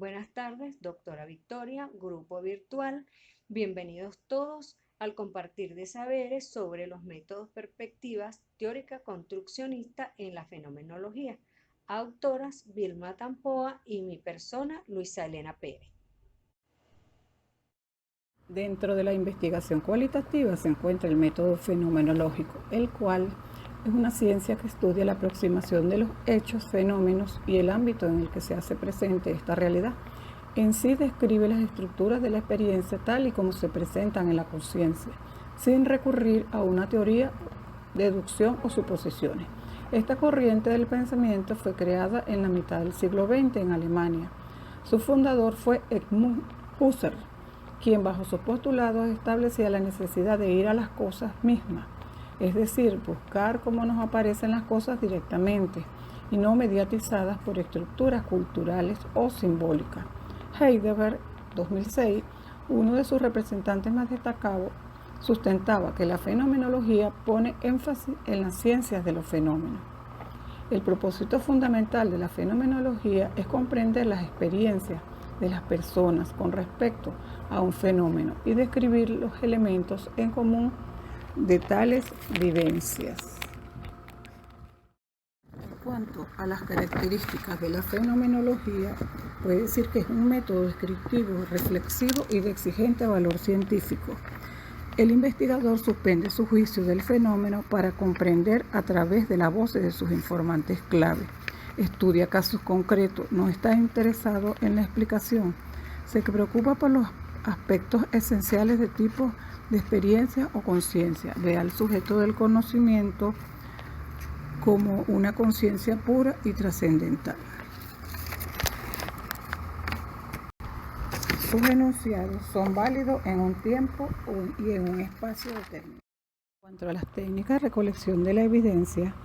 Buenas tardes, doctora Victoria, grupo virtual. Bienvenidos todos al compartir de saberes sobre los métodos perspectivas teórica construccionista en la fenomenología. Autoras Vilma Tampoa y mi persona, Luisa Elena Pérez. Dentro de la investigación cualitativa se encuentra el método fenomenológico, el cual es una ciencia que estudia la aproximación de los hechos, fenómenos y el ámbito en el que se hace presente esta realidad. En sí describe las estructuras de la experiencia tal y como se presentan en la conciencia, sin recurrir a una teoría, deducción o suposiciones. Esta corriente del pensamiento fue creada en la mitad del siglo XX en Alemania. Su fundador fue Edmund Husserl, quien bajo sus postulados establecía la necesidad de ir a las cosas mismas, es decir, buscar cómo nos aparecen las cosas directamente y no mediatizadas por estructuras culturales o simbólicas. Heidegger, 2006, uno de sus representantes más destacados, sustentaba que la fenomenología pone énfasis en las ciencias de los fenómenos. El propósito fundamental de la fenomenología es comprender las experiencias de las personas con respecto a un fenómeno y describir los elementos en común de tales vivencias. En cuanto a las características de la fenomenología, puede decir que es un método descriptivo, reflexivo y de exigente valor científico. El investigador suspende su juicio del fenómeno para comprender a través de las voces de sus informantes clave. Estudia casos concretos, no está interesado en la explicación, se preocupa por los aspectos esenciales de tipo de experiencia o conciencia, ve al sujeto del conocimiento como una conciencia pura y trascendental. Sus enunciados son válidos en un tiempo y en un espacio determinado. En cuanto a las técnicas de recolección de la evidencia,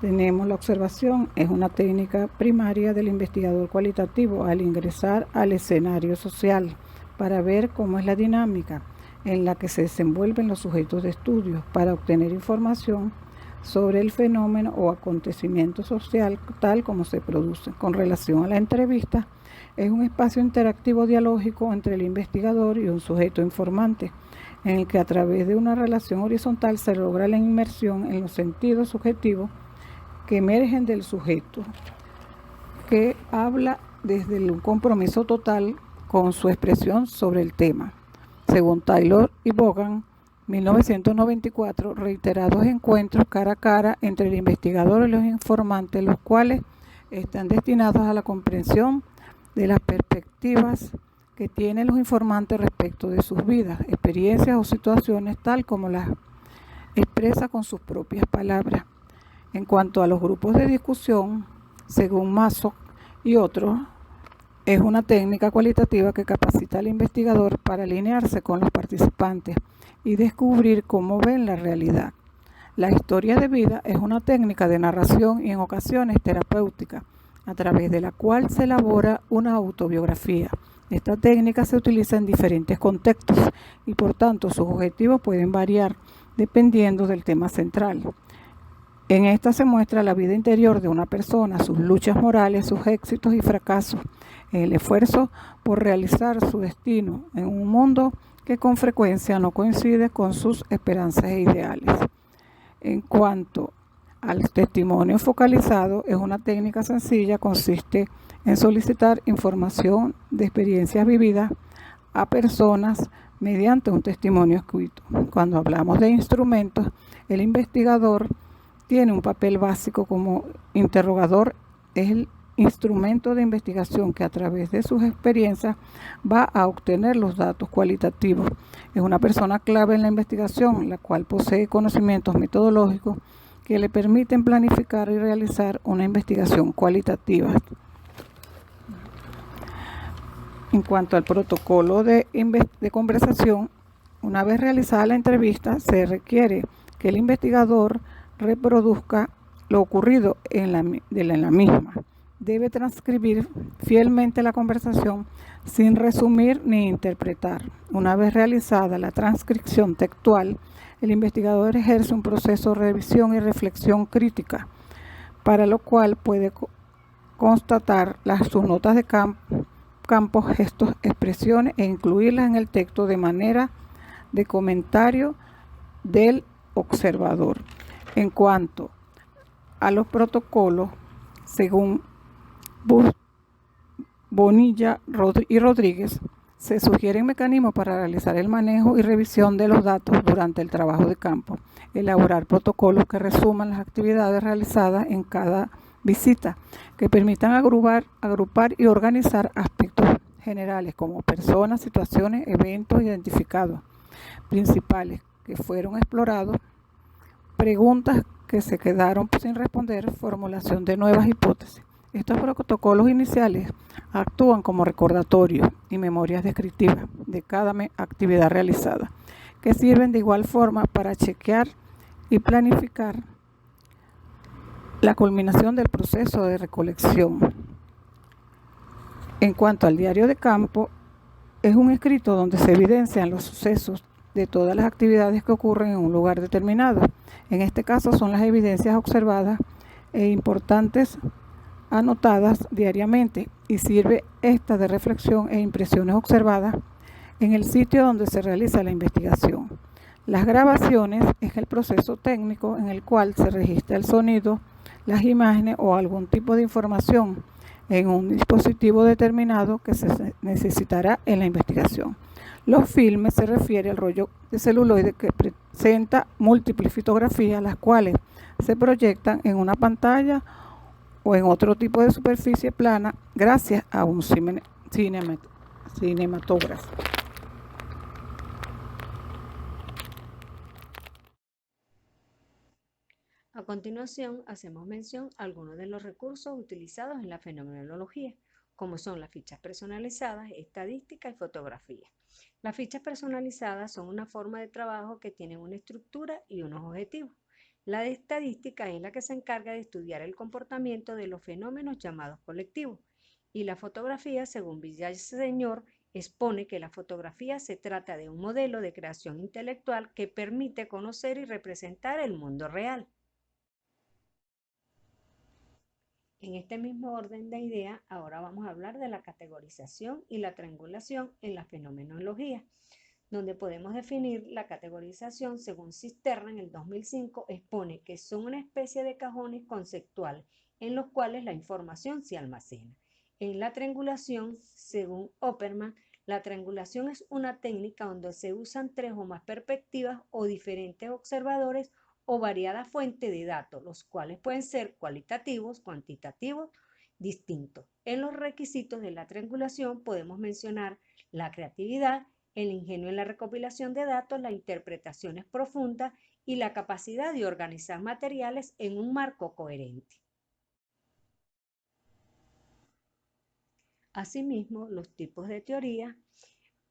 tenemos la observación, es una técnica primaria del investigador cualitativo al ingresar al escenario social para ver cómo es la dinámica en la que se desenvuelven los sujetos de estudio para obtener información sobre el fenómeno o acontecimiento social tal como se produce. Con relación a la entrevista, es un espacio interactivo dialógico entre el investigador y un sujeto informante, en el que a través de una relación horizontal se logra la inmersión en los sentidos subjetivos que emergen del sujeto, que habla desde un compromiso total con su expresión sobre el tema. Según Taylor y Vaughan, 1994, reiterados encuentros cara a cara entre el investigador y los informantes, los cuales están destinados a la comprensión de las perspectivas que tienen los informantes respecto de sus vidas, experiencias o situaciones, tal como las expresa con sus propias palabras. En cuanto a los grupos de discusión, según Masoch y otros, es una técnica cualitativa que capacita al investigador para alinearse con los participantes y descubrir cómo ven la realidad. La historia de vida es una técnica de narración y en ocasiones terapéutica, a través de la cual se elabora una autobiografía. Esta técnica se utiliza en diferentes contextos y por tanto sus objetivos pueden variar dependiendo del tema central. En esta se muestra la vida interior de una persona, sus luchas morales, sus éxitos y fracasos, el esfuerzo por realizar su destino en un mundo que con frecuencia no coincide con sus esperanzas e ideales. En cuanto al testimonio focalizado, es una técnica sencilla, consiste en solicitar información de experiencias vividas a personas mediante un testimonio escrito. Cuando hablamos de instrumentos, el investigador tiene un papel básico como interrogador, es el instrumento de investigación que a través de sus experiencias va a obtener los datos cualitativos. Es una persona clave en la investigación, la cual posee conocimientos metodológicos que le permiten planificar y realizar una investigación cualitativa. En cuanto al protocolo de conversación, una vez realizada la entrevista, se requiere que el investigador reproduzca lo ocurrido en la misma. Debe transcribir fielmente la conversación sin resumir ni interpretar. Una vez realizada la transcripción textual, el investigador ejerce un proceso de revisión y reflexión crítica, para lo cual puede constatar sus notas de campo campos, gestos, expresiones e incluirlas en el texto de manera de comentario del observador. En cuanto a los protocolos, según Bonilla y Rodríguez, se sugieren mecanismos para realizar el manejo y revisión de los datos durante el trabajo de campo, elaborar protocolos que resuman las actividades realizadas en cada visita, que permitan agrupar y organizar aspectos generales como personas, situaciones, eventos identificados, principales que fueron explorados, preguntas que se quedaron sin responder, formulación de nuevas hipótesis. Estos protocolos iniciales actúan como recordatorios y memorias descriptivas de cada actividad realizada, que sirven de igual forma para chequear y planificar la culminación del proceso de recolección. En cuanto al diario de campo, es un escrito donde se evidencian los sucesos de todas las actividades que ocurren en un lugar determinado. En este caso son las evidencias observadas e importantes anotadas diariamente, y sirve esta de reflexión e impresiones observadas en el sitio donde se realiza la investigación. Las grabaciones es el proceso técnico en el cual se registra el sonido, las imágenes o algún tipo de información en un dispositivo determinado que se necesitará en la investigación. Los filmes se refiere al rollo de celuloide que presenta múltiples fotografías, las cuales se proyectan en una pantalla o en otro tipo de superficie plana gracias a un cinematógrafo. A continuación, hacemos mención a algunos de los recursos utilizados en la fenomenología, como son las fichas personalizadas, estadística y fotografía. Las fichas personalizadas son una forma de trabajo que tienen una estructura y unos objetivos. La de estadística es la que se encarga de estudiar el comportamiento de los fenómenos llamados colectivos. Y la fotografía, según Villaseñor, expone que la fotografía se trata de un modelo de creación intelectual que permite conocer y representar el mundo real. En este mismo orden de ideas, ahora vamos a hablar de la categorización y la triangulación en la fenomenología, donde podemos definir la categorización según Cisterna en el 2005 expone que son una especie de cajones conceptuales en los cuales la información se almacena. En la triangulación, según Opperman, la triangulación es una técnica donde se usan tres o más perspectivas o diferentes observadores o variada fuente de datos, los cuales pueden ser cualitativos, cuantitativos, distintos. En los requisitos de la triangulación podemos mencionar la creatividad, el ingenio en la recopilación de datos, las interpretaciones profundas y la capacidad de organizar materiales en un marco coherente. Asimismo, los tipos de teoría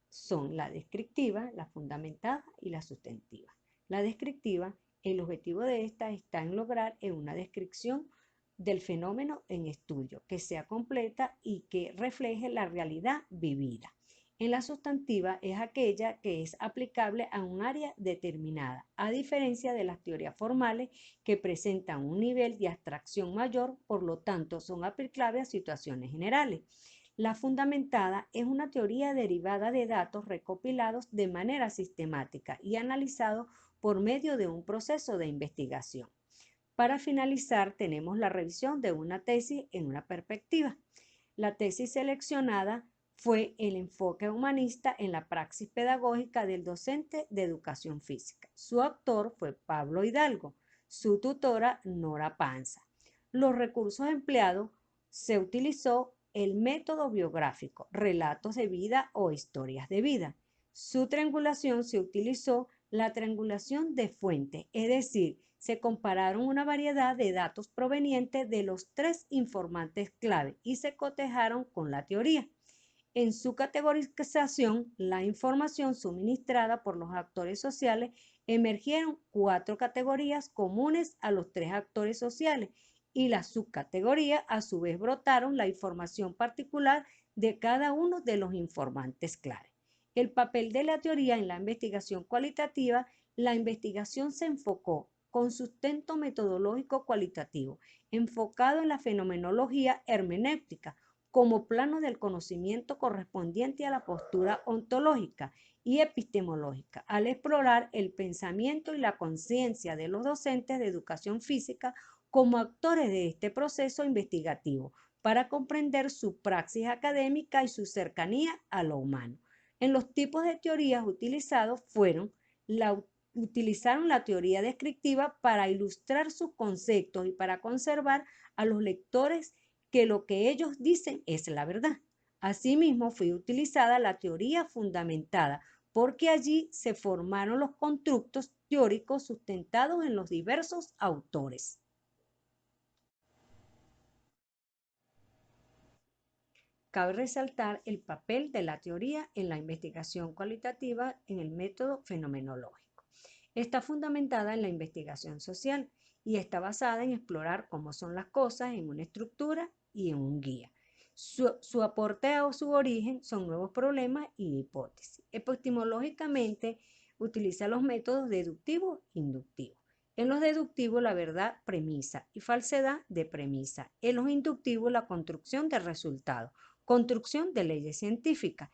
son la descriptiva, la fundamentada y la sustantiva. La descriptiva, el objetivo de esta está en lograr una descripción del fenómeno en estudio que sea completa y que refleje la realidad vivida. En la sustantiva es aquella que es aplicable a un área determinada, a diferencia de las teorías formales que presentan un nivel de abstracción mayor, por lo tanto son aplicables a situaciones generales. La fundamentada es una teoría derivada de datos recopilados de manera sistemática y analizados por medio de un proceso de investigación. Para finalizar, tenemos la revisión de una tesis en una perspectiva. La tesis seleccionada fue el enfoque humanista en la praxis pedagógica del docente de educación física. Su autor fue Pablo Hidalgo, su tutora Nora Panza. Los recursos empleados se utilizó el método biográfico, relatos de vida o historias de vida. Su triangulación se utilizó la triangulación de fuentes, es decir, se compararon una variedad de datos provenientes de los tres informantes clave y se cotejaron con la teoría. En su categorización, la información suministrada por los actores sociales emergieron 4 categorías comunes a los 3 actores sociales y las subcategorías a su vez brotaron la información particular de cada uno de los informantes clave. El papel de la teoría en la investigación cualitativa, la investigación se enfocó con sustento metodológico cualitativo, enfocado en la fenomenología hermenéutica, como plano del conocimiento correspondiente a la postura ontológica y epistemológica, al explorar el pensamiento y la conciencia de los docentes de educación física como actores de este proceso investigativo, para comprender su praxis académica y su cercanía a lo humano. En los tipos de teorías utilizados utilizaron la teoría descriptiva para ilustrar sus conceptos y para conservar a los lectores que lo que ellos dicen es la verdad. Asimismo, fue utilizada la teoría fundamentada, porque allí se formaron los constructos teóricos sustentados en los diversos autores. Cabe resaltar el papel de la teoría en la investigación cualitativa en el método fenomenológico. Está fundamentada en la investigación social y está basada en explorar cómo son las cosas en una estructura y en un guía. Su aporte o su origen son nuevos problemas y hipótesis. Epistemológicamente utiliza los métodos deductivo e inductivo. En los deductivos, la verdad premisa y falsedad de premisa. En los inductivos, la construcción de resultados, construcción de leyes científicas.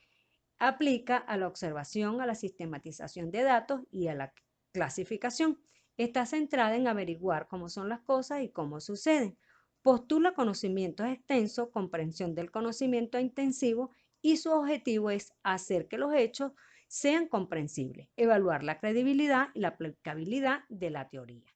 Aplica a la observación, a la sistematización de datos y a la clasificación. Está centrada en averiguar cómo son las cosas y cómo suceden. Postula conocimientos extensos, comprensión del conocimiento intensivo, y su objetivo es hacer que los hechos sean comprensibles, evaluar la credibilidad y la aplicabilidad de la teoría.